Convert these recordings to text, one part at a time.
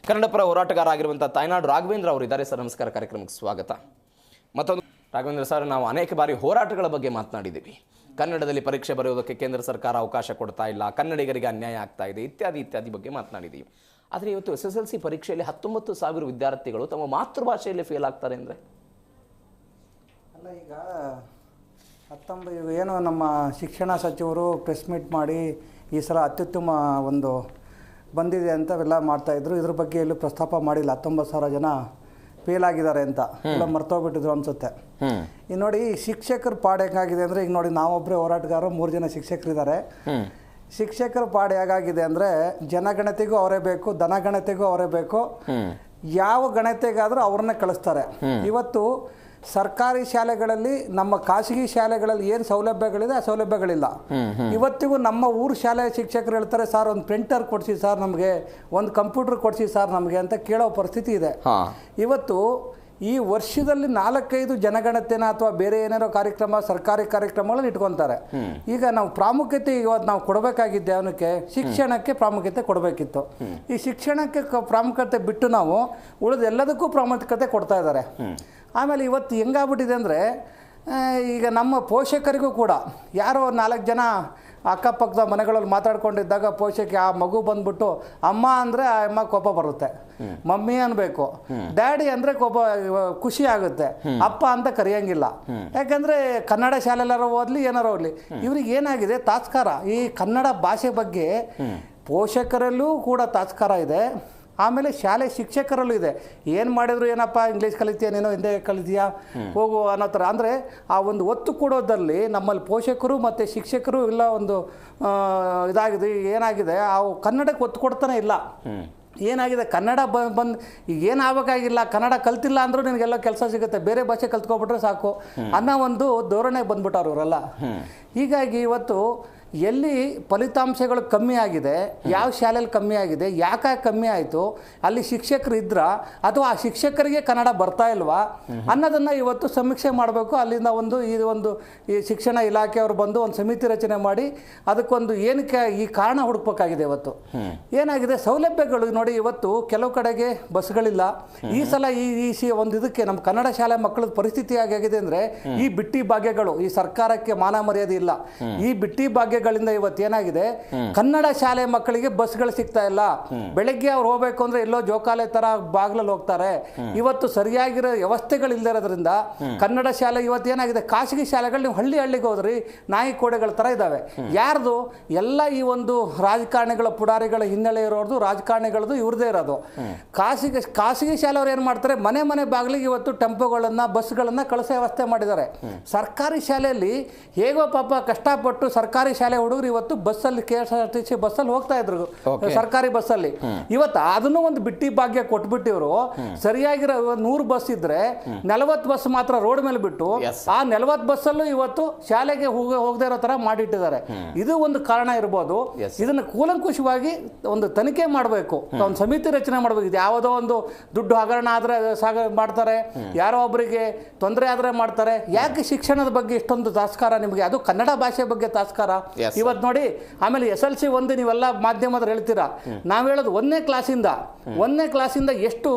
ಕನ್ನಡ ಪರ ಹೋರಾಟಗಾರ ಆಗಿರುವಂಥ ತಾಯ್ನಾಡು ರಾಘವೇಂದ್ರ ಅವರು ಇದ್ದಾರೆ ಸರ್. ನಮಸ್ಕಾರ, ಕಾರ್ಯಕ್ರಮಕ್ಕೆ ಸ್ವಾಗತ. ಮತ್ತೊಂದು ರಾಘವೇಂದ್ರ ಸರ್, ನಾವು ಅನೇಕ ಬಾರಿ ಹೋರಾಟಗಳ ಬಗ್ಗೆ ಮಾತನಾಡಿದ್ದೀವಿ. ಕನ್ನಡದಲ್ಲಿ ಪರೀಕ್ಷೆ ಬರೆಯೋದಕ್ಕೆ ಕೇಂದ್ರ ಸರ್ಕಾರ ಅವಕಾಶ ಕೊಡ್ತಾ ಇಲ್ಲ, ಕನ್ನಡಿಗರಿಗೆ ಅನ್ಯಾಯ ಆಗ್ತಾ ಇದೆ, ಇತ್ಯಾದಿ ಇತ್ಯಾದಿ ಬಗ್ಗೆ ಮಾತನಾಡಿದ್ದೀವಿ. ಆದರೆ ಇವತ್ತು SSLC ಪರೀಕ್ಷೆಯಲ್ಲಿ 19,000 ವಿದ್ಯಾರ್ಥಿಗಳು ತಮ್ಮ ಮಾತೃಭಾಷೆಯಲ್ಲಿ ಫೇಲ್ ಆಗ್ತಾರೆ ಅಂದರೆ ಅಲ್ಲ, ಈಗ ಏನು ನಮ್ಮ ಶಿಕ್ಷಣ ಸಚಿವರು ಪ್ರೆಸ್ ಮೀಟ್ ಮಾಡಿ ಈ ಸಲ ಅತ್ಯುತ್ತಮ ಒಂದು ಬಂದಿದೆ ಅಂತ ಎಲ್ಲ ಮಾಡ್ತಾಯಿದ್ರು. ಇದ್ರ ಬಗ್ಗೆ ಎಲ್ಲೂ ಪ್ರಸ್ತಾಪ ಮಾಡಿಲ್ಲ. 19,000 ಜನ ಫೇಲ್ ಆಗಿದ್ದಾರೆ ಅಂತ ಎಲ್ಲ ಮರ್ತೋಗ್ಬಿಟ್ಟಿದ್ರು ಅನ್ಸುತ್ತೆ. ಈಗ ನೋಡಿ, ಶಿಕ್ಷಕರ ಪಾಡು ಹೆಂಗಾಗಿದೆ ಅಂದರೆ, ಈಗ ನೋಡಿ ನಾವೊಬ್ಬರೇ ಹೋರಾಟಗಾರರು, 3 ಜನ ಶಿಕ್ಷಕರಿದ್ದಾರೆ. ಶಿಕ್ಷಕರ ಪಾಡು ಹೇಗಾಗಿದೆ ಅಂದರೆ, ಜನಗಣತಿಗೂ ಅವರೇ ಬೇಕು, ಧನಗಣತಿಗೂ ಅವರೇ ಬೇಕು, ಯಾವ ಗಣತಿಗಾದರೂ ಅವ್ರನ್ನೇ ಕಳಿಸ್ತಾರೆ. ಇವತ್ತು ಸರ್ಕಾರಿ ಶಾಲೆಗಳಲ್ಲಿ, ನಮ್ಮ ಖಾಸಗಿ ಶಾಲೆಗಳಲ್ಲಿ ಏನು ಸೌಲಭ್ಯಗಳಿದೆ ಆ ಸೌಲಭ್ಯಗಳಿಲ್ಲ. ಇವತ್ತಿಗೂ ನಮ್ಮ ಊರು ಶಾಲೆ ಶಿಕ್ಷಕರು ಹೇಳ್ತಾರೆ, ಸರ್ ಒಂದು ಪ್ರಿಂಟರ್ ಕೊಡಿಸಿ ಸರ್ ನಮಗೆ, ಒಂದು ಕಂಪ್ಯೂಟರ್ ಕೊಡಿಸಿ ಸರ್ ನಮಗೆ ಅಂತ ಕೇಳೋ ಪರಿಸ್ಥಿತಿ ಇದೆ. ಇವತ್ತು ಈ ವರ್ಷದಲ್ಲಿ 4-5 ಜನಗಣತಿನ ಅಥವಾ ಬೇರೆ ಏನಾರೋ ಕಾರ್ಯಕ್ರಮ, ಸರ್ಕಾರಿ ಕಾರ್ಯಕ್ರಮಗಳನ್ನು ಇಟ್ಕೊತಾರೆ. ಈಗ ನಾವು ಪ್ರಾಮುಖ್ಯತೆ ಇವತ್ತು ನಾವು ಕೊಡಬೇಕಾಗಿದ್ದೆ, ಅವನಕ್ಕೆ ಶಿಕ್ಷಣಕ್ಕೆ ಪ್ರಾಮುಖ್ಯತೆ ಕೊಡಬೇಕಿತ್ತು. ಈ ಶಿಕ್ಷಣಕ್ಕೆ ಪ್ರಾಮುಖ್ಯತೆ ಬಿಟ್ಟು ನಾವು ಉಳಿದ ಎಲ್ಲದಕ್ಕೂ ಪ್ರಾಮುಖ್ಯತೆ ಕೊಡ್ತಾ ಇದ್ದಾರೆ. ಆಮೇಲೆ ಇವತ್ತು ಹೆಂಗಾಗ್ಬಿಟ್ಟಿದೆ ಅಂದರೆ, ಈಗ ನಮ್ಮ ಪೋಷಕರಿಗೂ ಕೂಡ ಯಾರೋ 4 ಜನ ಅಕ್ಕಪಕ್ಕದ ಮನೆಗಳಲ್ಲಿ ಮಾತಾಡ್ಕೊಂಡಿದ್ದಾಗ ಪೋಷಕ ಆ ಮಗು ಬಂದ್ಬಿಟ್ಟು ಅಮ್ಮ ಅಂದರೆ ಆ ಅಮ್ಮ ಕೋಪ ಬರುತ್ತೆ, ಮಮ್ಮಿ ಅನ್ಬೇಕು, ಡ್ಯಾಡಿ ಅಂದರೆ ಕೋಪ ಖುಷಿ ಆಗುತ್ತೆ, ಅಪ್ಪ ಅಂತ ಕರೆಯಂಗಿಲ್ಲ. ಯಾಕಂದರೆ ಕನ್ನಡ ಶಾಲೆಲ್ಲಾರು ಓದಲಿ ಏನಾರು ಓದಲಿ, ಇವ್ರಿಗೆ ಏನಾಗಿದೆ ತಾತ್ಸಾರ. ಈ ಕನ್ನಡ ಭಾಷೆ ಬಗ್ಗೆ ಪೋಷಕರಲ್ಲೂ ಕೂಡ ತಾತ್ಸಾರ ಇದೆ, ಆಮೇಲೆ ಶಾಲೆ ಶಿಕ್ಷಕರಲ್ಲೂ ಇದೆ. ಏನು ಮಾಡಿದ್ರು, ಏನಪ್ಪ ಇಂಗ್ಲೀಷ್ ಕಲಿತೀಯ ನೀನು, ಹಿಂದೆ ಕಲಿತೀಯಾ, ಹೋಗು ಅನ್ನೋ ಥರ. ಅಂದರೆ ಆ ಒಂದು ಒತ್ತು ಕೊಡೋದಲ್ಲಿ ನಮ್ಮಲ್ಲಿ ಪೋಷಕರು ಮತ್ತು ಶಿಕ್ಷಕರು ಎಲ್ಲ ಒಂದು ಇದಾಗಿದೆ. ಏನಾಗಿದೆ, ಆ ಕನ್ನಡಕ್ಕೆ ಒತ್ತು ಕೊಡ್ತಾನೆ ಇಲ್ಲ. ಏನಾಗಿದೆ, ಕನ್ನಡ ಬಂದು ಈಗ ಏನಾಗಬೇಕಾಗಿಲ್ಲ, ಕನ್ನಡ ಕಲ್ತಿಲ್ಲ ಅಂದರೂ ನಿನಗೆಲ್ಲ ಕೆಲಸ ಸಿಗುತ್ತೆ, ಬೇರೆ ಭಾಷೆ ಕಲ್ತ್ಕೊಬಿಟ್ರೆ ಸಾಕು ಅನ್ನೋ ಒಂದು ಧೋರಣೆ ಬಂದ್ಬಿಟ್ಟವ್ರು ಇವರೆಲ್ಲ. ಹೀಗಾಗಿ ಇವತ್ತು ಎಲ್ಲಿ ಫಲಿತಾಂಶಗಳು ಕಮ್ಮಿ ಆಗಿದೆ, ಯಾವ ಶಾಲೆಯಲ್ಲಿ ಕಮ್ಮಿ ಆಗಿದೆ, ಯಾಕೆ ಕಮ್ಮಿ ಆಯಿತು, ಅಲ್ಲಿ ಶಿಕ್ಷಕರು ಇದ್ರ ಅಥವಾ ಆ ಶಿಕ್ಷಕರಿಗೆ ಕನ್ನಡ ಬರ್ತಾ ಇಲ್ವಾ ಅನ್ನೋದನ್ನು ಇವತ್ತು ಸಮೀಕ್ಷೆ ಮಾಡಬೇಕು. ಅಲ್ಲಿಂದ ಈ ಶಿಕ್ಷಣ ಇಲಾಖೆಯವರು ಬಂದು ಒಂದು ಸಮಿತಿ ರಚನೆ ಮಾಡಿ ಅದಕ್ಕೊಂದು ಏನಕ್ಕೆ ಈ ಕಾರಣ ಹುಡುಕ್ಬೇಕಾಗಿದೆ. ಇವತ್ತು ಏನಾಗಿದೆ, ಸೌಲಭ್ಯಗಳು ನೋಡಿ, ಇವತ್ತು ಕೆಲವು ಕಡೆಗೆ ಬಸ್ಗಳಿಲ್ಲ. ಈ ಸಲ ಒಂದು ಇದಕ್ಕೆ ನಮ್ಮ ಕನ್ನಡ ಶಾಲೆ ಮಕ್ಕಳ ಪರಿಸ್ಥಿತಿ ಆಗಿದೆ ಅಂದರೆ, ಈ ಬಿಟ್ಟಿ ಭಾಗ್ಯಗಳು, ಈ ಸರ್ಕಾರಕ್ಕೆ ಮಾನ ಮರ್ಯಾದೆ ಇಲ್ಲ. ಈ ಬಿಟ್ಟಿ ಭಾಗ್ಯ ಇವತ್ತು ಏನಾಗಿದೆ, ಕನ್ನಡ ಶಾಲೆ ಮಕ್ಕಳಿಗೆ ಬಸ್ಗಳು ಸಿಗ್ತಾ ಇಲ್ಲ. ಬೆಳಗ್ಗೆ ಅವ್ರು ಹೋಗ್ಬೇಕು ಅಂದ್ರೆ ಎಲ್ಲೋ ಜೋಕಾಲೆ ತರ ಬಾಗ್ಲಲ್ಲಿ ಹೋಗ್ತಾರೆ. ಇವತ್ತು ಸರಿಯಾಗಿರೋ ವ್ಯವಸ್ಥೆಗಳು ಇಲ್ಲದಿರೋದ್ರಿಂದ ಕನ್ನಡ ಶಾಲೆ ಇವತ್ತು ಏನಾಗಿದೆ, ಖಾಸಗಿ ಶಾಲೆಗಳು ನೀವು ಹಳ್ಳಿಗೆ ಹೋದ್ರಿ ನಾಯಿ ಕೋಡೆಗಳ ತರ ಇದಾವೆ. ಯಾರ್ದು ಎಲ್ಲ ಈ ಒಂದು ರಾಜಕಾರಣಿಗಳ ಪುಡಾರಿಗಳ ಹಿನ್ನೆಲೆ ಇರೋದು, ರಾಜಕಾರಣಿಗಳದು ಇವ್ರದೇ ಇರೋದು. ಖಾಸಗಿ ಶಾಲೆಯವ್ರು ಏನ್ ಮಾಡ್ತಾರೆ, ಮನೆ ಬಾಗಿಲಿಗೆ ಇವತ್ತು ಟೆಂಪೋಗಳನ್ನ ಬಸ್ಗಳನ್ನ ಕಳಿಸೋ ವ್ಯವಸ್ಥೆ ಮಾಡಿದ್ದಾರೆ. ಸರ್ಕಾರಿ ಶಾಲೆಯಲ್ಲಿ ಹೇಗೋ ಪಾಪ ಕಷ್ಟಪಟ್ಟು ಸರ್ಕಾರಿ ಶಾಲೆ ಹುಡುಗರು ಇವತ್ತು ಬಸ್ಸಲ್ಲಿ KSRTC ಬಸ್ಸಲ್ಲಿ ಹೋಗ್ತಾ ಇದ್ರು, ಸರ್ಕಾರಿ ಬಸ್ಸಲ್ಲಿ. ಇವತ್ತು ಅದನ್ನು ಒಂದು ಬಿಟ್ಟಿ ಭಾಗ್ಯ ಕೊಟ್ಬಿಟ್ಟಿವರು. ಸರಿಯಾಗಿರೋ 100 ಬಸ್ ಇದ್ರೆ 40 ಬಸ್ ಮಾತ್ರ ರೋಡ್ ಮೇಲೆ ಬಿಟ್ಟು ಆ 40 ಬಸ್ಸಲ್ಲೂ ಇವತ್ತು ಶಾಲೆಗೆ ಹೋಗದೇ ಇರೋ ತರ ಮಾಡಿಟ್ಟಿದ್ದಾರೆ. ಇದು ಒಂದು ಕಾರಣ ಇರ್ಬೋದು. ಇದನ್ನ ಕೂಲಂಕುಷವಾಗಿ ಒಂದು ತನಿಖೆ ಮಾಡಬೇಕು, ಒಂದು ಸಮಿತಿ ರಚನೆ ಮಾಡಬೇಕು. ಇದು ಯಾವುದೋ ಒಂದು ದುಡ್ಡು ಹಗರಣ ಆದ್ರೆ ಮಾಡ್ತಾರೆ, ಯಾರೋ ಒಬ್ಬರಿಗೆ ತೊಂದರೆ ಆದ್ರೆ ಮಾಡ್ತಾರೆ. ಯಾಕೆ ಶಿಕ್ಷಣದ ಬಗ್ಗೆ ಇಷ್ಟೊಂದು ತಾತ್ಸಾರ ನಿಮಗೆ, ಅದು ಕನ್ನಡ ಭಾಷೆ ಬಗ್ಗೆ ತಾತ್ಸಾರ ಇವತ್ತು ನೋಡಿ. ಆಮೇಲೆ SSLC ಒಂದು ನೀವೆಲ್ಲ ಮಾಧ್ಯಮದಲ್ಲಿ ಹೇಳ್ತೀರಾ, ನಾವು ಹೇಳೋದು 1ನೇ ಕ್ಲಾಸಿಂದ ಎಷ್ಟು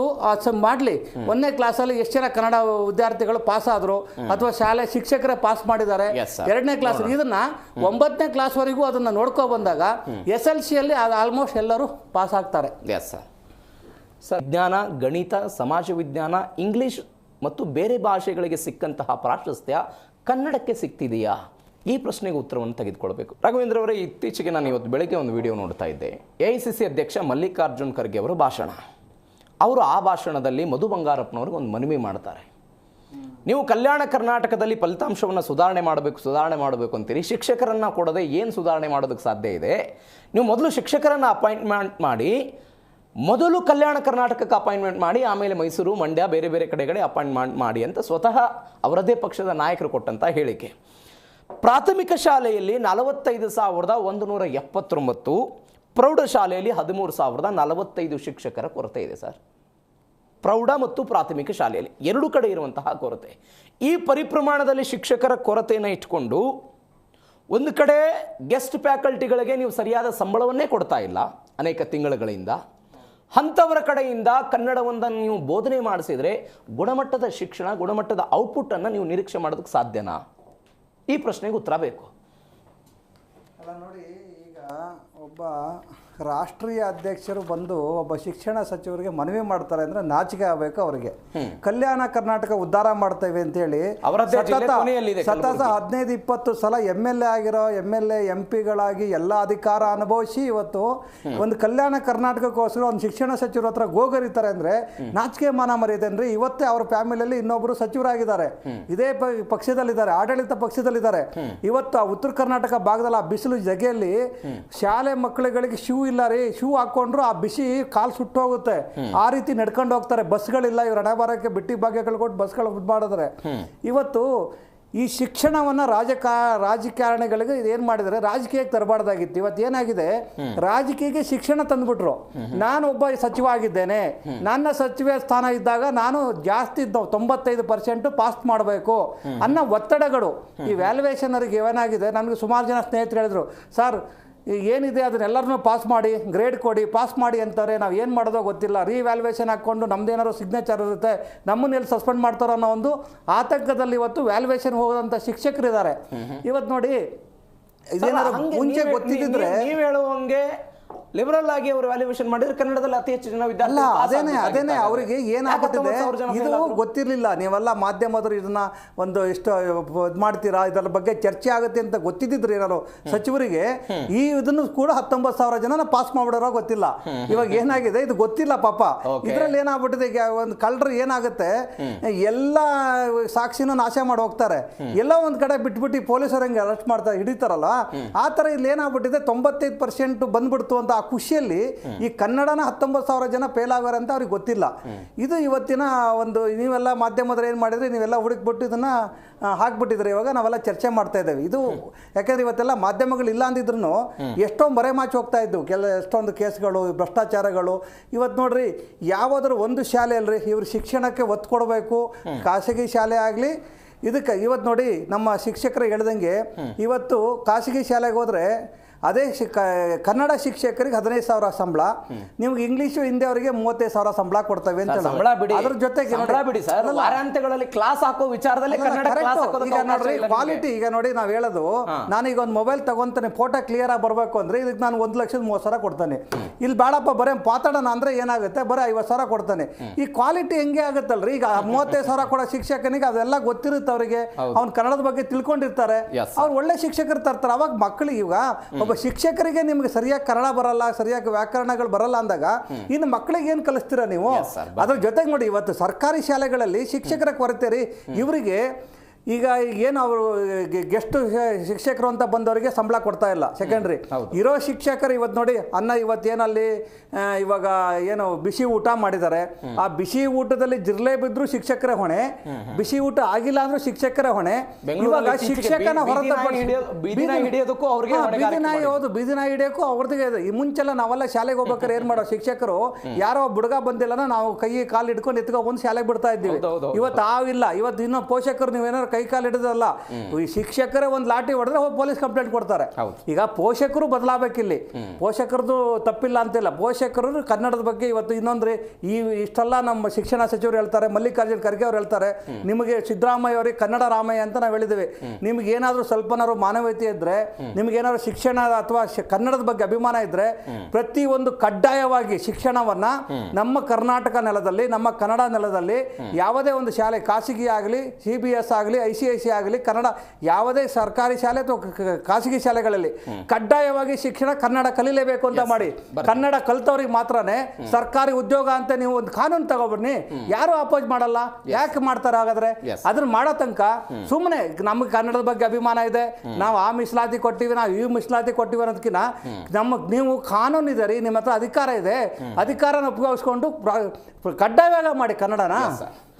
ಮಾಡಲಿ, 1ನೇ ಕ್ಲಾಸಲ್ಲಿ ಎಷ್ಟು ಜನ ಕನ್ನಡ ವಿದ್ಯಾರ್ಥಿಗಳು ಪಾಸ್ ಆದ್ರು ಅಥವಾ ಶಾಲೆ ಶಿಕ್ಷಕರೇ ಪಾಸ್ ಮಾಡಿದ್ದಾರೆ. 2ನೇ ಕ್ಲಾಸ್ ಇದನ್ನ 9ನೇ ಕ್ಲಾಸ್ವರೆಗೂ ಅದನ್ನ ನೋಡ್ಕೊ ಬಂದಾಗ SSLC ಅಲ್ಲಿ ಆಲ್ಮೋಸ್ಟ್ ಎಲ್ಲರೂ ಪಾಸ್ ಆಗ್ತಾರೆ. ಸರ್, ವಿಜ್ಞಾನ, ಗಣಿತ, ಸಮಾಜ ವಿಜ್ಞಾನ, ಇಂಗ್ಲಿಷ್ ಮತ್ತು ಬೇರೆ ಭಾಷೆಗಳಿಗೆ ಸಿಕ್ಕಂತಹ ಪ್ರಾಶಸ್ತ್ಯ ಕನ್ನಡಕ್ಕೆ ಸಿಗ್ತಿದೆಯಾ? ಈ ಪ್ರಶ್ನೆಗೆ ಉತ್ತರವನ್ನು ತೆಗೆದುಕೊಳ್ಬೇಕು. ರಾಘವೇಂದ್ರ ಅವರೇ, ಇತ್ತೀಚೆಗೆ ನಾನು ಇವತ್ತು ಬೆಳಗ್ಗೆ ಒಂದು ವಿಡಿಯೋ ನೋಡ್ತಾ ಇದ್ದೆ. AICC ಅಧ್ಯಕ್ಷ ಮಲ್ಲಿಕಾರ್ಜುನ್ ಖರ್ಗೆ ಅವರ ಭಾಷಣ. ಅವರು ಆ ಭಾಷಣದಲ್ಲಿ ಮಧು ಬಂಗಾರಪ್ಪನವ್ರಿಗೆ ಒಂದು ಮನವಿ ಮಾಡ್ತಾರೆ. ನೀವು ಕಲ್ಯಾಣ ಕರ್ನಾಟಕದಲ್ಲಿ ಫಲಿತಾಂಶವನ್ನು ಸುಧಾರಣೆ ಮಾಡಬೇಕು ಅಂತೀರಿ, ಶಿಕ್ಷಕರನ್ನು ಕೊಡದೆ ಏನು ಸುಧಾರಣೆ ಮಾಡೋದಕ್ಕೆ ಸಾಧ್ಯ ಇದೆ? ನೀವು ಮೊದಲು ಶಿಕ್ಷಕರನ್ನು ಅಪಾಯಿಂಟ್ಮೆಂಟ್ ಮಾಡಿ, ಮೊದಲು ಕಲ್ಯಾಣ ಕರ್ನಾಟಕಕ್ಕೆ ಅಪಾಯಿಂಟ್ಮೆಂಟ್ ಮಾಡಿ, ಆಮೇಲೆ ಮೈಸೂರು, ಮಂಡ್ಯ, ಬೇರೆ ಬೇರೆ ಕಡೆಗಳೇ ಅಪಾಯಿಂಟ್ಮೆಂಟ್ ಮಾಡಿ ಅಂತ ಸ್ವತಃ ಅವರದೇ ಪಕ್ಷದ ನಾಯಕರು ಕೊಟ್ಟಂಥ ಹೇಳಿಕೆ. ಪ್ರಾಥಮಿಕ ಶಾಲೆಯಲ್ಲಿ 45,179, ಪ್ರೌಢಶಾಲೆಯಲ್ಲಿ 13,045 ಶಿಕ್ಷಕರ ಕೊರತೆ ಇದೆ ಸರ್. ಪ್ರೌಢ ಮತ್ತು ಪ್ರಾಥಮಿಕ ಶಾಲೆಯಲ್ಲಿ 2 ಕಡೆ ಇರುವಂತಹ ಕೊರತೆ. ಈ ಪರಿಪ್ರಮಾಣದಲ್ಲಿ ಶಿಕ್ಷಕರ ಕೊರತೆಯನ್ನು ಇಟ್ಕೊಂಡು ಒಂದು ಕಡೆ ಗೆಸ್ಟ್ ಫ್ಯಾಕಲ್ಟಿಗಳಿಗೆ ನೀವು ಸರಿಯಾದ ಸಂಬಳವನ್ನೇ ಕೊಡ್ತಾ ಇಲ್ಲ ಅನೇಕ ತಿಂಗಳುಗಳಿಂದ. ಅಂಥವರ ಕಡೆಯಿಂದ ಕನ್ನಡವನ್ನು ನೀವು ಬೋಧನೆ ಮಾಡಿಸಿದರೆ ಗುಣಮಟ್ಟದ ಶಿಕ್ಷಣ, ಗುಣಮಟ್ಟದ ಔಟ್ಪುಟ್ಟನ್ನು ನೀವು ನಿರೀಕ್ಷೆ ಮಾಡೋದಕ್ಕೆ ಸಾಧ್ಯನಾ? ಈ ಪ್ರಶ್ನೆಗೆ ಉತ್ತರ ಬೇಕು. ಅಲ್ಲ ನೋಡಿ, ಈಗ ಒಬ್ಬ ರಾಷ್ಟ್ರೀಯ ಅಧ್ಯಕ್ಷರು ಬಂದು ಒಬ್ಬ ಶಿಕ್ಷಣ ಸಚಿವರಿಗೆ ಮನವಿ ಮಾಡ್ತಾರೆ ಅಂದರೆ ನಾಚಿಕೆ ಆಗಬೇಕು ಅವರಿಗೆ. ಕಲ್ಯಾಣ ಕರ್ನಾಟಕ ಉದ್ಧಾರ ಮಾಡ್ತೇವೆ ಅಂತೇಳಿ ಸತತ 15-20 ಸಲ MLA ಆಗಿರೋ MLA MP ಎಲ್ಲ ಅಧಿಕಾರ ಅನುಭವಿಸಿ ಇವತ್ತು ಒಂದು ಕಲ್ಯಾಣ ಕರ್ನಾಟಕಕ್ಕೋಸ್ಕರ ಒಂದು ಶಿಕ್ಷಣ ಸಚಿವರ ಹತ್ರ ಗೋಗರಿತಾರೆ ಅಂದರೆ ನಾಚಿಕೆ ಮಾನ ಮರ್ಯಾದೆ ಅಂದರೆ ಇವತ್ತೇ ಅವ್ರ ಫ್ಯಾಮಿಲಿಯಲ್ಲಿ ಇನ್ನೊಬ್ಬರು ಸಚಿವರಾಗಿದ್ದಾರೆ, ಇದೇ ಪಕ್ಷದಲ್ಲಿದ್ದಾರೆ, ಆಡಳಿತ ಪಕ್ಷದಲ್ಲಿದ್ದಾರೆ. ಇವತ್ತು ಆ ಉತ್ತರ ಕರ್ನಾಟಕ ಭಾಗದಲ್ಲಿ ಆ ಬಿಸಿಲು ಜಗೆಯಲ್ಲಿ ಶಾಲೆ ಮಕ್ಕಳುಗಳಿಗೆ ಶೂ ಇಲ್ಲ ರೀ, ಶೂ ಹಾಕೊಂಡ್ರು ಆ ಬಿಸಿ ಕಾಲು ಸುಟ್ಟು ಹೋಗುತ್ತೆ, ಆ ರೀತಿ ನಡ್ಕೊಂಡು ಹೋಗ್ತಾರೆ. ಬಸ್ಗಳಿಲ್ಲ, ಇವ್ರ ಹಣೆ ಬರಕ್ಕೆ ಬಿಟ್ಟಿ ಭಾಗ್ಯಗಳು ಕೊಟ್ಟು ಬಸ್ಗಳು ಮಾಡಿದ್ರೆ ಇವತ್ತು ಈ ಶಿಕ್ಷಣವನ್ನು ರಾಜಕಾರಣಿಗಳಿಗೆ ಏನು ಮಾಡಿದರೆ ರಾಜಕೀಯಕ್ಕೆ ತರಬಾರ್ದಾಗಿತ್ತು. ಇವತ್ತು ಏನಾಗಿದೆ, ರಾಜಕೀಯಕ್ಕೆ ಶಿಕ್ಷಣ ತಂದುಬಿಟ್ರು. ನಾನು ಒಬ್ಬ ಸಚಿವ ಆಗಿದ್ದೇನೆ, ನನ್ನ ಸಚಿವ ಸ್ಥಾನ ಇದ್ದಾಗ ನಾನು ಜಾಸ್ತಿ 95% ಪಾಸ್ ಮಾಡಬೇಕು ಅನ್ನೋ ಒತ್ತಡಗಳು ಈ ವ್ಯಾಲ್ಯೂಯೇಷನ್ ಅವರಿಗೆ ಏನಾಗಿದೆ. ನನಗೆ ಸುಮಾರು ಜನ ಸ್ನೇಹಿತರು ಹೇಳಿದ್ರು, ಸರ್ ಏನಿದೆ ಅದನ್ನೆಲ್ಲರನ್ನೂ ಪಾಸ್ ಮಾಡಿ, ಗ್ರೇಡ್ ಕೊಡಿ, ಪಾಸ್ ಮಾಡಿ ಅಂತಾರೆ. ನಾವು ಏನು ಮಾಡೋದೋ ಗೊತ್ತಿಲ್ಲ, ರೀವ್ಯಾಲ್ಯೂಯೇಷನ್ ಹಾಕ್ಕೊಂಡು ನಮ್ದೇನಾದ್ರು ಸಿಗ್ನೇಚರ್ ಇರುತ್ತೆ, ನಮ್ಮನ್ನ ಎಲ್ಲಿ ಸಸ್ಪೆಂಡ್ ಮಾಡ್ತಾರೋ ಅನ್ನೋ ಒಂದು ಆತಂಕದಲ್ಲಿ ಇವತ್ತು ವ್ಯಾಲ್ಯೂಯೇಷನ್ ಹೋಗೋದಂಥ ಶಿಕ್ಷಕರಿದ್ದಾರೆ. ಇವತ್ತು ನೋಡಿ, ಇದೇನಾದ್ರು ಮುಂಚೆ ಗೊತ್ತಿದ್ದಿದ್ರೆ ನೀವು ಹೇಳುವಂಗೆ ಲಿಬರಲ್ ಆಗಿ ಅವರು ವ್ಯಾಲ್ಯೂಯೇಷನ್ ಮಾಡಿದ್ರೆ ಕನ್ನಡದಲ್ಲಿ ಅತಿ ಹೆಚ್ಚು ಜನ ಅಲ್ಲ, ಅದೇನೇ ಅವರಿಗೆ ಏನಾಗುತ್ತದೆ ಇದು ಗೊತ್ತಿರಲಿಲ್ಲ. ನೀವೆಲ್ಲ ಮಾಧ್ಯಮದರು ಇದನ್ನ ಒಂದು ಇಷ್ಟು ಇದು ಮಾಡ್ತೀರಾ, ಇದರ ಬಗ್ಗೆ ಚರ್ಚೆ ಆಗುತ್ತೆ ಅಂತ ಗೊತ್ತಿದ್ದಿದ್ರೆ ಏನಾರು ಸಚಿವರಿಗೆ ಈ ಇದನ್ನು ಕೂಡ 19,000 ಜನ ಪಾಸ್ ಮಾಡ್ಬಿಡೋರೋ ಗೊತ್ತಿಲ್ಲ. ಇವಾಗ ಏನಾಗಿದೆ ಇದು ಗೊತ್ತಿಲ್ಲ ಪಾಪ. ಇದ್ರಲ್ಲಿ ಏನಾಗ್ಬಿಟ್ಟಿದೆ, ಈಗ ಒಂದು ಕಳ್ಳರು ಏನಾಗುತ್ತೆ ಎಲ್ಲ ಸಾಕ್ಷಿನ ನಾಶ ಮಾಡಿ ಹೋಗ್ತಾರೆ, ಎಲ್ಲ ಒಂದ್ ಕಡೆ ಬಿಟ್ಬಿಟ್ಟು ಪೊಲೀಸರು ಹೆಂಗೆ ಅರೆಸ್ಟ್ ಮಾಡ್ತಾರೆ, ಹಿಡಿತಾರಲ್ಲ ಆ ತರ ಇಲ್ಲಿ ಏನಾಗ್ಬಿಟ್ಟಿದೆ 95% ಬಂದ್ಬಿಡ್ತು ಅಂತ ಆ ಖುಷಿಯಲ್ಲಿ ಈ ಕನ್ನಡನ 19,000 ಜನ ಫೇಲ್ ಆಗೋರೆ ಅಂತ ಅವ್ರಿಗೆ ಗೊತ್ತಿಲ್ಲ. ಇದು ಇವತ್ತಿನ ಒಂದು ನೀವೆಲ್ಲ ಮಾಧ್ಯಮದಲ್ಲಿ ಏನು ಮಾಡಿದ್ರಿ, ನೀವೆಲ್ಲ ಹುಡುಕ್ಬಿಟ್ಟು ಇದನ್ನ ಹಾಕ್ಬಿಟ್ಟಿದ್ರೆ ಇವಾಗ ನಾವೆಲ್ಲ ಚರ್ಚೆ ಮಾಡ್ತಾ ಇದ್ದೇವೆ. ಇದು ಯಾಕಂದ್ರೆ ಇವತ್ತೆಲ್ಲ ಮಾಧ್ಯಮಗಳು ಇಲ್ಲ ಅಂದಿದ್ರು ಎಷ್ಟೋ ಮರೆಮಾಚಿ ಹೋಗ್ತಾ ಇದ್ದು ಎಷ್ಟೊಂದು ಕೇಸ್ಗಳು, ಭ್ರಷ್ಟಾಚಾರಗಳು. ಇವತ್ತು ನೋಡ್ರಿ, ಯಾವುದಾದ್ರು ಒಂದು ಶಾಲೆ ಅಲ್ರಿ ಇವ್ರು ಶಿಕ್ಷಣಕ್ಕೆ ಒತ್ತು ಕೊಡಬೇಕು, ಖಾಸಗಿ ಶಾಲೆ ಆಗಲಿ ಇದಕ್ಕೆ. ಇವತ್ತು ನೋಡಿ, ನಮ್ಮ ಶಿಕ್ಷಕರು ಹೇಳ್ದಂಗೆ ಇವತ್ತು ಖಾಸಗಿ ಶಾಲೆಗೆ ಹೋದರೆ ಅದೇ ಕನ್ನಡ ಶಿಕ್ಷಕರಿಗೆ 15,000 ಸಂಬಳ, ನಿಮ್ಗೆ ಇಂಗ್ಲೀಷು ಹಿಂದಿ ಅವರಿಗೆ 35,000 ಸಂಬಳ ಕೊಡ್ತೇವೆ ಅಂತ. ಅದ್ರ ಜೊತೆಗೆ ವಾರಾಂತ್ಯಗಳಲ್ಲಿ ಕ್ಲಾಸ್ ಹಾಕೋ ವಿಚಾರದಲ್ಲಿ ಈಗ ನೋಡ್ರಿ ಕ್ವಾಲಿಟಿ. ಈಗ ನೋಡಿ ನಾವು ಹೇಳೋದು, ನಾನೀಗ ಒಂದು ಮೊಬೈಲ್ ತಗೊಂತಾನೆ, ಫೋಟೋ ಕ್ಲಿಯರ್ ಆಗಿ ಬರ್ಬೇಕು ಅಂದ್ರೆ ಇದಕ್ಕೆ ನಾನು 1,30,000 ಕೊಡ್ತಾನೆ. ಇಲ್ಲಿ ಬೇಡಪ್ಪ ಬರೇ ಮಾತಾಡೋಣ ಅಂದ್ರೆ ಏನಾಗುತ್ತೆ, ಬರೀ 50,000 ಕೊಡ್ತಾನೆ. ಈ ಕ್ವಾಲಿಟಿ ಹೆಂಗೆ ಆಗುತ್ತಲ್ರಿ. ಈಗ 35,000 ಕೊಡೋ ಶಿಕ್ಷಕನಿಗೆ ಅದೆಲ್ಲ ಗೊತ್ತಿರುತ್ತೆ, ಅವರಿಗೆ ಅವ್ನು ಕನ್ನಡದ ಬಗ್ಗೆ ತಿಳ್ಕೊಂಡಿರ್ತಾರೆ, ಅವ್ರು ಒಳ್ಳೆ ಶಿಕ್ಷಕರು ತರ್ತಾರೆ. ಅವಾಗ ಮಕ್ಕಳಿಗೆ ಈಗ ಒಬ್ಬ ಶಿಕ್ಷಕರಿಗೆ ನಿಮ್ಗೆ ಸರಿಯಾಗಿ ಕನ್ನಡ ಬರಲ್ಲ, ಸರಿಯಾಗಿ ವ್ಯಾಕರಣಗಳು ಬರಲ್ಲ ಅಂದಾಗ ಇನ್ನು ಮಕ್ಕಳಿಗೆ ಏನು ಕಲಿಸ್ತೀರಾ ನೀವು? ಅದ್ರ ಜೊತೆಗೆ ನೋಡಿ, ಇವತ್ತು ಸರ್ಕಾರಿ ಶಾಲೆಗಳಲ್ಲಿ ಶಿಕ್ಷಕರ ಕೊರತೆ ರೀ. ಇವರಿಗೆ ಈಗ ಏನು ಅವರು ಗೆಸ್ಟ್ ಶಿಕ್ಷಕರು ಅಂತ ಬಂದವರಿಗೆ ಸಂಬಳ ಕೊಡ್ತಾ ಇಲ್ಲ, ಸೆಕೆಂಡ್ರಿ ಇರೋ ಶಿಕ್ಷಕರು. ಇವತ್ತು ನೋಡಿ ಅನ್ನ ಇವತ್ತೇನಲ್ಲಿ ಇವಾಗ ಏನು ಬಿಸಿ ಊಟ ಮಾಡಿದ್ದಾರೆ, ಆ ಬಿಸಿ ಊಟದಲ್ಲಿ ಜಿರ್ಲೆ ಬಿದ್ರು ಶಿಕ್ಷಕರ ಹೊಣೆ, ಬಿಸಿ ಊಟ ಆಗಿಲ್ಲ ಅಂದ್ರೂ ಶಿಕ್ಷಕರ ಹೊಣೆ. ಇವಾಗ ಶಿಕ್ಷಕನ ಬೀದಿ ನಾಯಿ ಹಿಡಿಯೋಕ್ಕೂ ಅವ್ರದಿಗೆ. ಈ ಮುಂಚೆಲ್ಲ ನಾವೆಲ್ಲ ಶಾಲೆಗೆ ಹೋಗ್ಬೇಕಾದ್ರೆ ಏನ್ ಮಾಡೋ ಶಿಕ್ಷಕರು, ಯಾರೋ ಬುಡ್ಗ ಬಂದಿಲ್ಲ ನಾವು ಕೈ ಕಾಲು ಹಿಡ್ಕೊಂಡು ಎತ್ಕೊಂಡು ಶಾಲೆಗೆ ಬಿಡ್ತಾ ಇದ್ದೀವಿ. ಇವತ್ತು ಆವಿಲ್ಲ. ಇವತ್ತು ಇನ್ನೂ ಪೋಷಕರು ನೀವೇನಾದ್ರು ಕೈ ಕಾಲು ಹಿಡಿದಲ್ಲ, ಈ ಶಿಕ್ಷಕರೇ ಒಂದು ಲಾಠಿ ಹೊಡೆದ್ರೆ ಹೋಗಿ ಪೊಲೀಸ್ ಕಂಪ್ಲೇಂಟ್ ಕೊಡ್ತಾರೆ. ಈಗ ಪೋಷಕರು ಬದಲಾಗಬೇಕಿಲ್ಲಿ, ಪೋಷಕರದು ತಪ್ಪಿಲ್ಲ ಅಂತಿಲ್ಲ. ಪೋಷಕರು ಕನ್ನಡದ ಬಗ್ಗೆ ಇವತ್ತು ಇನ್ನೊಂದ್ರೆ ಇಷ್ಟೆಲ್ಲ ನಮ್ಮ ಶಿಕ್ಷಣ ಸಚಿವರು ಹೇಳ್ತಾರೆ, ಮಲ್ಲಿಕಾರ್ಜುನ್ ಖರ್ಗೆ ಅವ್ರು ಹೇಳ್ತಾರೆ, ನಿಮಗೆ ಸಿದ್ದರಾಮಯ್ಯ ಅವರಿಗೆ ಕನ್ನಡ ರಾಮಯ್ಯ ಅಂತ ನಾವು ಹೇಳಿದ್ದೇವೆ. ನಿಮ್ಗೆ ಏನಾದರೂ ಸ್ವಲ್ಪನಾದ್ರು ಮಾನವೀಯತೆ ಇದ್ರೆ, ನಿಮ್ಗೇನಾದ್ರು ಶಿಕ್ಷಣ ಅಥವಾ ಕನ್ನಡದ ಬಗ್ಗೆ ಅಭಿಮಾನ ಇದ್ರೆ, ಪ್ರತಿಯೊಂದು ಕಡ್ಡಾಯವಾಗಿ ಶಿಕ್ಷಣವನ್ನ ನಮ್ಮ ಕರ್ನಾಟಕ ನೆಲದಲ್ಲಿ, ನಮ್ಮ ಕನ್ನಡ ನೆಲದಲ್ಲಿ ಯಾವುದೇ ಒಂದು ಶಾಲೆ, ಖಾಸಗಿ ಆಗಲಿ, CBS ಆಗಲಿ, ICIC ಆಗಲಿ, ಕನ್ನಡ ಯಾವುದೇ ಸರ್ಕಾರಿ ಶಾಲೆ ಅಥವಾ ಖಾಸಗಿ ಶಾಲೆಗಳಲ್ಲಿ ಕಡ್ಡಾಯವಾಗಿ ಶಿಕ್ಷಣ ಕನ್ನಡ ಕಲಿಲೇಬೇಕು ಅಂತ ಮಾಡಿ, ಕನ್ನಡ ಕಲ್ತವ್ರಿಗೆ ಮಾತ್ರನೇ ಸರ್ಕಾರಿ ಉದ್ಯೋಗ ಅಂತ ನೀವು ಒಂದು ಕಾನೂನು ತಗೊಬನ್ನಿ, ಯಾರು ಅಪೋಸ್ ಮಾಡಲ್ಲ. ಯಾಕೆ ಮಾಡ್ತಾರೆ ಹಾಗಾದ್ರೆ? ಅದನ್ನ ಮಾಡೋ ತನಕ ಸುಮ್ಮನೆ ನಮ್ಗೆ ಕನ್ನಡದ ಬಗ್ಗೆ ಅಭಿಮಾನ ಇದೆ, ನಾವು ಆ ಮೀಸಲಾತಿ ಕೊಟ್ಟಿವಿ, ನಾವು ಈ ಮೀಸಲಾತಿ ಕೊಟ್ಟಿವಿ ಅನ್ನೋದಕ್ಕಿಂತ ನೀವು ಕಾನೂನು ಇದೆ ರೀ, ನಿಮ್ಮ ಹತ್ರ ಅಧಿಕಾರ ಇದೆ, ಅಧಿಕಾರನ ಉಪಯೋಗಿಸ್ಕೊಂಡು ಕಡ್ಡಾಯವಾಗಿ ಮಾಡಿ ಕನ್ನಡನ.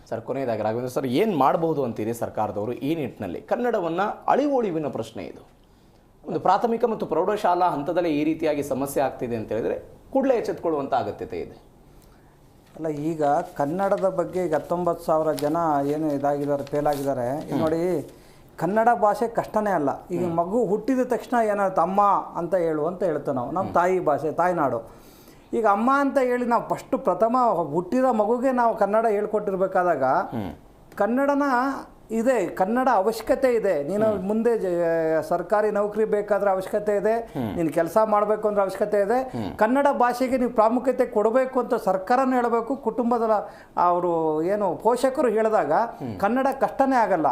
ಸರ್, ಕೊನೆಯದಾಗಿ ರಾಘವೇಂದ್ರ ಸರ್, ಏನು ಮಾಡಬಹುದು ಅಂತೀರಿ ಸರ್ಕಾರದವರು ಈ ನಿಟ್ಟಿನಲ್ಲಿ? ಕನ್ನಡವನ್ನು ಅಳಿವೊಳಿವಿನ ಪ್ರಶ್ನೆ ಇದು. ಒಂದು ಪ್ರಾಥಮಿಕ ಮತ್ತು ಪ್ರೌಢಶಾಲಾ ಹಂತದಲ್ಲಿ ಈ ರೀತಿಯಾಗಿ ಸಮಸ್ಯೆ ಆಗ್ತಿದೆ ಅಂತ ಹೇಳಿದ್ರೆ ಕೂಡಲೇ ಎಚ್ಚೆತ್ತುಕೊಳ್ಳುವಂಥ ಅಗತ್ಯತೆ ಇದೆ. ಅಲ್ಲ, ಈಗ ಕನ್ನಡದ ಬಗ್ಗೆ ಈಗ 19,000 ಜನ ಏನು ಇದಾಗಿದ್ದಾರೆ, ಫೇಲ್ ಆಗಿದ್ದಾರೆ. ನೋಡಿ, ಕನ್ನಡ ಭಾಷೆ ಕಷ್ಟನೇ ಅಲ್ಲ. ಈಗ ಮಗು ಹುಟ್ಟಿದ ತಕ್ಷಣ ಏನಾಗುತ್ತೆ, ಅಮ್ಮ ಅಂತ ಹೇಳು ಅಂತ ಹೇಳ್ತೇವೆ ನಾವು, ನಮ್ಮ ತಾಯಿ ಭಾಷೆ, ತಾಯ್ನಾಡು. ಈಗ ಅಮ್ಮ ಅಂತ ಹೇಳಿ ನಾವು ಫಸ್ಟ್ ಪ್ರಥಮ ಹುಟ್ಟಿದ ಮಗುಗೆ ನಾವು ಕನ್ನಡ ಹೇಳ್ಕೊಟ್ಟಿರ್ಬೇಕಾದಾಗ ಕನ್ನಡನ ಇದೆ, ಕನ್ನಡ ಅವಶ್ಯಕತೆ ಇದೆ. ನೀನು ಮುಂದೆ ಸರ್ಕಾರಿ ನೌಕರಿ ಬೇಕಾದ್ರೆ ಅವಶ್ಯಕತೆ ಇದೆ, ನೀನು ಕೆಲಸ ಮಾಡಬೇಕು ಅಂದ್ರೆ ಅವಶ್ಯಕತೆ ಇದೆ. ಕನ್ನಡ ಭಾಷೆಗೆ ನೀವು ಪ್ರಾಮುಖ್ಯತೆ ಕೊಡಬೇಕು ಅಂತ ಸರ್ಕಾರನೂ ಹೇಳಬೇಕು, ಕುಟುಂಬದ ಅವರು ಏನು ಪೋಷಕರು ಹೇಳಿದಾಗ ಕನ್ನಡ ಕಷ್ಟನೇ ಆಗಲ್ಲ.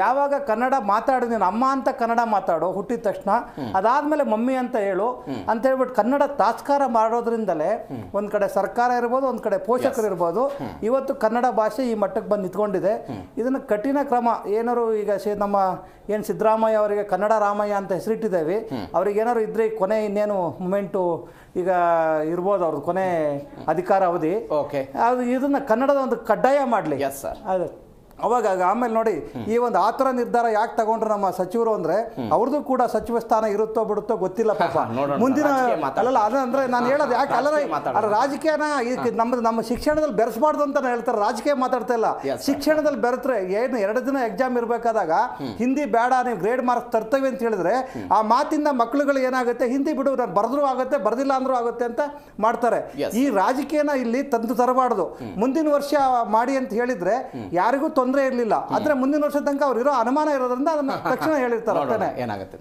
ಯಾವಾಗ ಕನ್ನಡ ಮಾತಾಡು, ನೀನು ಅಮ್ಮ ಅಂತ ಕನ್ನಡ ಮಾತಾಡು ಹುಟ್ಟಿದ ತಕ್ಷಣ, ಅದಾದ್ಮೇಲೆ ಮಮ್ಮಿ ಅಂತ ಹೇಳು ಅಂತ ಹೇಳ್ಬಿಟ್ಟು ಕನ್ನಡ ತಾತ್ಕಾರ ಮಾಡೋದ್ರಿಂದಲೇ ಒಂದ್ ಕಡೆ ಸರ್ಕಾರ ಇರ್ಬೋದು, ಒಂದ್ ಕಡೆ ಪೋಷಕರು ಇರ್ಬೋದು, ಇವತ್ತು ಕನ್ನಡ ಭಾಷೆ ಈ ಮಟ್ಟಕ್ಕೆ ಬಂದು ನಿಂತ್ಕೊಂಡಿದೆ. ಇದನ್ನು ಕಠಿಣ ಕ್ರಮ ಏನಾರು ಈಗ ನಮ್ಮ ಏನು ಸಿದ್ದರಾಮಯ್ಯ ಅವರಿಗೆ ಕನ್ನಡ ರಾಮಯ್ಯ ಅಂತ ಹೆಸರಿಟ್ಟಿದ್ದೇವೆ, ಅವ್ರಿಗೆ ಏನಾರು ಇದ್ರೆ ಕೊನೆ ಇನ್ನೇನು ಮೂಮೆಂಟು ಈಗ ಇರ್ಬೋದು, ಅವ್ರದ್ದು ಕೊನೆ ಅಧಿಕಾರ ಅವಧಿ. ಅದು ಇದನ್ನ ಕನ್ನಡದ ಒಂದು ಕಡ್ಡಾಯ ಮಾಡಲಿ. ಅದು ಅವಾಗ ಆಮೇಲೆ ನೋಡಿ, ಈ ಒಂದು ಆತರ ನಿರ್ಧಾರ ಯಾಕೆ ತಗೊಂಡ್ರು ನಮ್ಮ ಸಚಿವರು ಅಂದ್ರೆ ಅವ್ರದ್ದು ಕೂಡ ಸಚಿವ ಸ್ಥಾನ ಇರುತ್ತೋ ಬಿಡುತ್ತೋ ಗೊತ್ತಿಲ್ಲ ಪಾಪ. ಮುಂದಿನ ಅಲ್ಲಲ್ಲ ಅದಂದ್ರೆ ನಾನು ಹೇಳೋದು ಯಾಕೆ ಅಲ್ಲ, ರಾಜಕೀಯನ ನಮ್ಮ ಶಿಕ್ಷಣದಲ್ಲಿ ಬೆರೆಸಬಾರ್ದು ಅಂತ ಹೇಳ್ತಾರೆ. ರಾಜಕೀಯ ಮಾತಾಡ್ತಾ ಇಲ್ಲ, ಶಿಕ್ಷಣದಲ್ಲಿ ಬೆರೆತ್ರೆ ಏನು 2 ದಿನ ಎಕ್ಸಾಮ್ ಇರಬೇಕಾದಾಗ ಹಿಂದಿ ಬೇಡ, ನೀವು ಗ್ರೇಡ್ ಮಾರ್ಕ್ಸ್ ತರ್ತೇವೆ ಅಂತ ಹೇಳಿದ್ರೆ ಆ ಮಾತಿಂದ ಮಕ್ಕಳುಗಳು ಏನಾಗುತ್ತೆ, ಹಿಂದಿ ಬಿಡು, ನಾನು ಬರೆದ್ರು ಆಗುತ್ತೆ ಬರೆದಿಲ್ಲ ಅಂದ್ರೂ ಆಗುತ್ತೆ ಅಂತ ಮಾಡ್ತಾರೆ. ಈ ರಾಜಕೀಯನ ಇಲ್ಲಿ ತಂದು ತರಬಾರ್ದು. ಮುಂದಿನ ವರ್ಷ ಮಾಡಿ ಅಂತ ಹೇಳಿದ್ರೆ ಯಾರಿಗೂ ತೊಂದರೆ ಇರಲಿಲ್ಲ. ಆದ್ರೆ ಮುಂದಿನ ವರ್ಷ ತನಕ ಅವ್ರು ಇರೋ ಅನುಮಾನ ಇರೋದ್ರಿಂದ ಅದನ್ನ ತಕ್ಷಣ ಹೇಳಿರ್ತಾರೆ. ಏನಾಗುತ್ತೆ